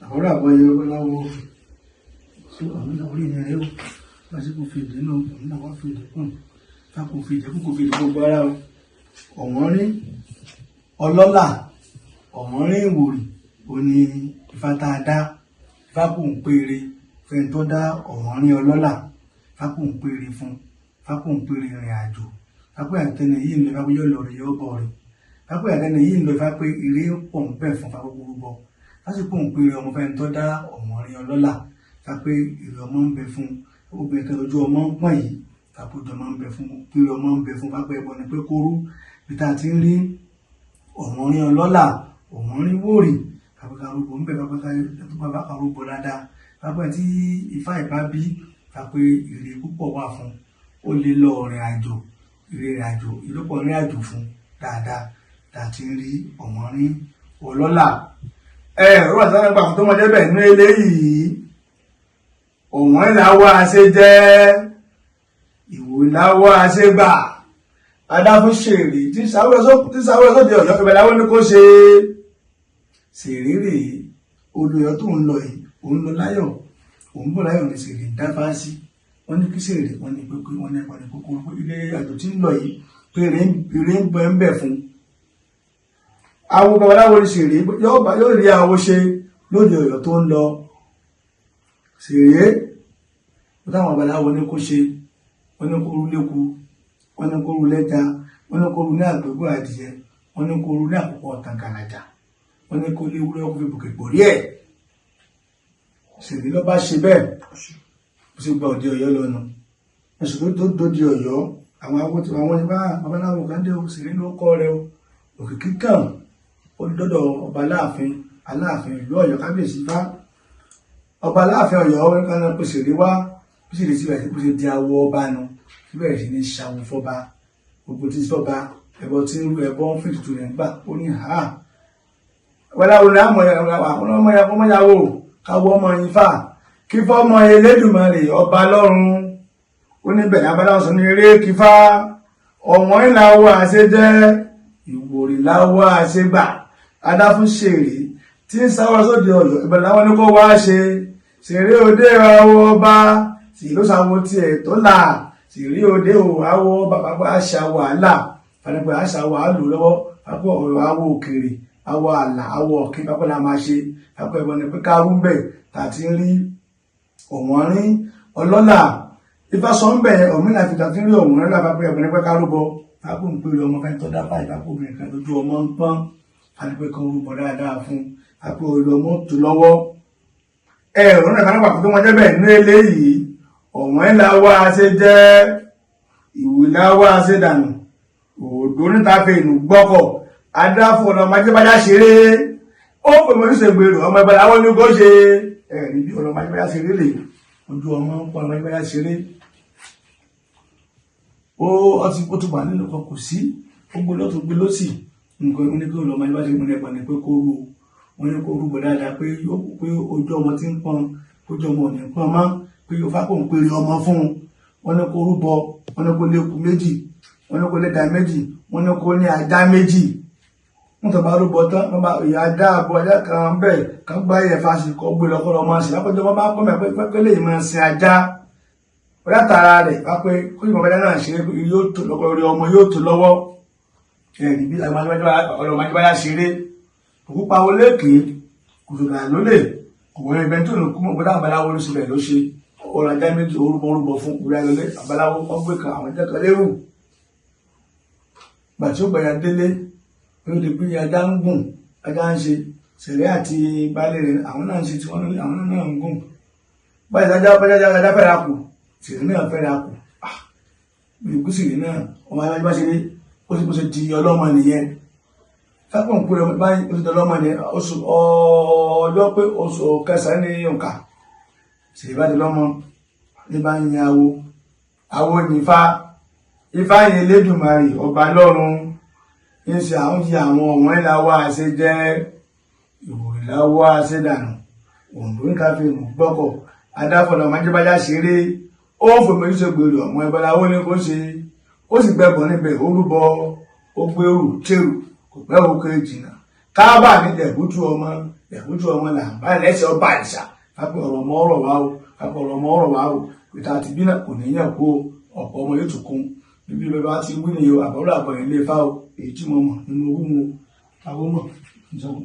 Ahora voy a ver la voz. Sí, a mí la orilla de él. Así que fui de no, no va a fui de con. Está con fui de gbogbo ara o. Ọ̀wọ́n rí ọlọ́lá, ọ̀wọ́n rí ìwòrì, ó ní Ifá tá a dá. Ifá kò ń péré fẹ́ni tó dá ọ̀wọ́n rí ọlọ́lá. Ifá kò ń péré fún, Ifá kò ń péré ìrìn àjò. Ifá pé àtẹnì yìí ń lọ, Ifá pé yóò lọ rè yóò bọ̀ rè. Ifá pé àtẹnì yìí ń lọ, Ifá pé ire pọ̀ ń bẹ̀ fún Ifá gbogbo. Lásìkò ń péré ọmọ fẹ́ni tó dá ọ̀wọ́n rí ọlọ́lá. Ifá pé ire ọmọ ń bẹ fún, obìnrin kan lójú ọmọ ń pọ̀n yìí. Ifá pé ọmọ ń bẹ fún, péré ọmọ ń bẹ fún, Ifá pé ẹbọ ni pé kóró. Bí tá ti ń rí ọ̀wọ́n rí ọlọ́lá, ọ̀wọ́n rí wòrì, kàbíkà arúgbó ń bẹ bàbá arúgbó dáadáa. Bàbá tí Ifá ìbá bí, bá pé ire púpọ̀ wà fún, ó lè lọ ìrìn àjò, ìrìn àjò, ìlọ́pọ̀ ìrìn àjò fún dáadáa. Tá ti ń rí ọ̀wọ́n rí ọlọ́lá. Rọ́bà tí wọ́n gbà tó mọ débẹ̀ ní eléyìí, ọ̀wọ́n ìlàwọ́ àṣẹ jẹ́, ìwò ìlàwọ́ àṣẹ gbà. Adáfún ṣèrè tí sáwọ́ sóde Ọ̀yọ́ ìbẹ̀ láwọn ní kó ṣe ṣèrè rèé. Olùyọ tó ń lọ yìí, òun lọ láyọ̀, òun bọ̀ láyọ̀ ní ṣèrè dáfá sí. Wọ́n ní kí ṣèrè, wọ́n ní pé wọ́n ní ẹ̀pọ̀ ní kókó ilé àjò tí ń lọ yìí pé ire ń bẹ ń bẹ̀ fún. Awo babaláwo ní ṣèrè yóò rí awo ṣe lóde Ọ̀yọ́ tó ń lọ. Ṣèrè ó táwọn babaláwo ní kó ṣe, wọ́n ní kó rú léku, wọ́n ní kó rú lẹ́ja, wọ́n ní kó rú ní àgbégbò adìyẹ, wọ́n ní kó rú ní àkókò ọ̀tàn gànàjà, wọ́n ní kó léwúrẹ́ kó fi bùkè pòrí ẹ̀. Ṣèrè ló bá ṣe bẹ́ẹ̀, ó sì gba òde Ọ̀yọ́ lọ́nà. Ẹ̀sùn tó dòde Ọ̀yọ́, àwọn àwọn ìbá babaláwo kan dé o, Ṣèrè ló kọ́ rẹ o. Òkìkí kàn ó dọ́dọ̀ ọba Aláàfin ìlú Ọ̀yọ́ kábíyèsí Ifá. Ọba Aláàfin Ọ̀yọ́ wọn kan náà pé Ṣèrè wá, bí Ṣèrè sí bẹ̀rẹ̀ sí bó ṣe di awo ọba nu. Bẹ́ẹ̀ sì ni ṣàwọn fọba, gbogbo tí fọba ẹbọ tí ń rú ẹbọ ń fìtùtù rẹ̀ gbà. Ó ní ha wọláwo ní àwọn ọmọ yàwó káwọ ọmọ Ifá kí fọmọ Elédùmarè ọba lọ́run. Ó ní bẹ̀rẹ̀ abáláwo sọ ní eré kífá ọ̀wọ́n ìlàwọ̀ àṣẹ jẹ́, ìwòrì láwọ̀ àṣẹ gbà. Adáfún ṣèrè tí ń sáwọ́ sóde Ọ̀yọ́ ìbẹ̀rẹ̀ láwọn ní kó wá ṣe. Ṣèrè òde àwọ̀ ọba sì ló ṣàwọ̀ tiẹ̀ tó là. Ṣèrè òde àwọ̀ bàbá pé àṣà wàhálà, fanipẹ àṣà wàhálà lọ́wọ́, pápá ọ̀rọ̀ àwọ̀ òkèrè, àwọ̀ àlà, àwọ̀ ọ̀kín pápá la máa ṣe. Pápá ẹ̀bọn ni pé kárú bẹ̀ tàti rí ọ̀wọ́n rí ọlọ́lá. Ifá sọ ń bẹ̀ ọ̀mìnà fi tàti rí ọ̀wọ́n rí pápá ẹ̀bọn ni pé kárú bọ. Pápá ń pèrè ọmọ fẹ́ni tó dábàá ìpápá obìnrin kan lójú ọmọ ń pọ́n. Fanipẹ kan rúbọ dáadáa fún, pápá olú ọmọ tó lọ́wọ́. Ọ̀nà ìkànnì pàtó tó wọn jẹ́ bẹ́ẹ̀ ní eléyìí, ọ̀wọ́n ìlàwọ̀ àṣẹ jẹ́, ìwò ìlàwọ̀ àṣẹ dànù. Òdò níta fi ìlú gbọ́kọ̀. Adáfún ọ̀nà májẹ́bájá ṣeré. Ó pè mọ́ ìṣe gbèrò ọmọ ẹgbẹ́ láwọn ní kó ṣe. Ẹ̀rí bí ọ̀nà májẹ́bájá ṣeré lè ojú ọmọ ń pọ̀ ọ̀nà májẹ́bájá ṣeré. Ó tún wà nínú kan kò sí. Ó gbé lọ́tún gbé lọ́sì. Nǹkan ní kí ọ̀nà májẹ́bájá ṣe múlẹ̀ pọ̀ ní pé kó rú. Wọ́n ní kó rúbọ dáadáa pé ojú ọmọ tí ń pọ́n, ojú ọmọ ò ní pọ́n mọ́, pé yóò fá kó ń pèrè ọmọ fún un. Wọ́n ní kó rúbọ, wọ́n ní kó léku méjì, wọ́n ní kó lẹ́dà méjì, wọ́n ní kó ní ajá méjì. Wọ́n tó bá rúbọ tán, wọ́n bá ìyá ajá àbọ̀ ajá kan bẹ́ẹ̀ kan gbá ẹ̀yẹ fásitì kọ́ gbé lọ́kọ́ lọ́mọ sí. Lápẹ́jọ́ wọn bá kọ́ mẹ́ pé lè máa sin ajá. Ó yàtara rẹ̀ wá pé kó yìí mọ̀bẹ́dá náà ṣeré pé yóò tó lọ́wọ́ orí ọmọ yóò tó lọ́wọ́. Ẹ̀rí bí ọ̀rọ̀ májẹ́bájá ṣeré. Òkú pa wọlé kìí, kò tó dà lólè, kò wọ́n ẹgbẹ́ tó nù kú mọ̀ gbọ́dá àbáláwo ló ṣe bẹ̀ ló ṣe. Ọ̀rọ̀ ajá méjì orúbọ fún orí ayọ̀lẹ́ àbáláwo ọgbẹ́ kan àwọn ẹjẹ́ kan lérù. Gbà tí ó gbẹ̀yà délé, ó di pé ajá ń gùn, ajá ń ṣe. Ṣèrè àti baálé rẹ̀ àwọn náà ń ṣe tí wọ́n ní àwọn náà ń gùn. Báyìí ajá fẹ́ra kù, Ṣèrè náà fẹ́ra kù. Ìlú Ṣèrè náà ọmọ ayé bá ṣe rí, ó sì bó ṣe di ọlọ́mọ nìyẹn. Sápò ń pèrè báyìí ó ti di ọlọ́mọ nìyẹn. Ọjọ́ pé oṣù kẹsàn-án ní òǹkà. Ṣèrè bá di lọ́mọ ní bá ń yin awo ní Ifá yin Elédùmarè ọba lọ́run. Ń ṣe àwọn yí àwọn ọ̀wọ́n ìlàwọ̀ àṣẹ jẹ́, ìwò ìlàwọ̀ àṣẹ dànù. Òǹdó ń káfí ìlú gbọ́kọ̀. Adáfọ̀nà májẹ́bájá ṣeré. Ó ń fòmò ìṣe gbèrò ọmọ ẹgbẹ́ láwọn ní kó ṣe. Ó sì gbẹ́bọ̀ níbẹ̀ ó rúbọ, ó gbé òrù tèrù, kò pẹ́ òkè jìnnà. káàbà ní ẹ̀bùtú ọmọ là ń bá ẹlẹ́sẹ̀ ọba àìsà kápẹ́ ọ̀rọ̀ ọmọ ọ̀rọ̀ wa o pété àti bí náà kò ní yàn kó ọ̀pọ̀ ọmọ yóò tún kún níbi bẹ́ẹ̀ bá ti wí nìyẹn àbọ̀rọ̀ àbọ̀ ilé fáwọn èyí tí mo mọ̀ nínú owó mu àwọn mọ̀ ìjọba.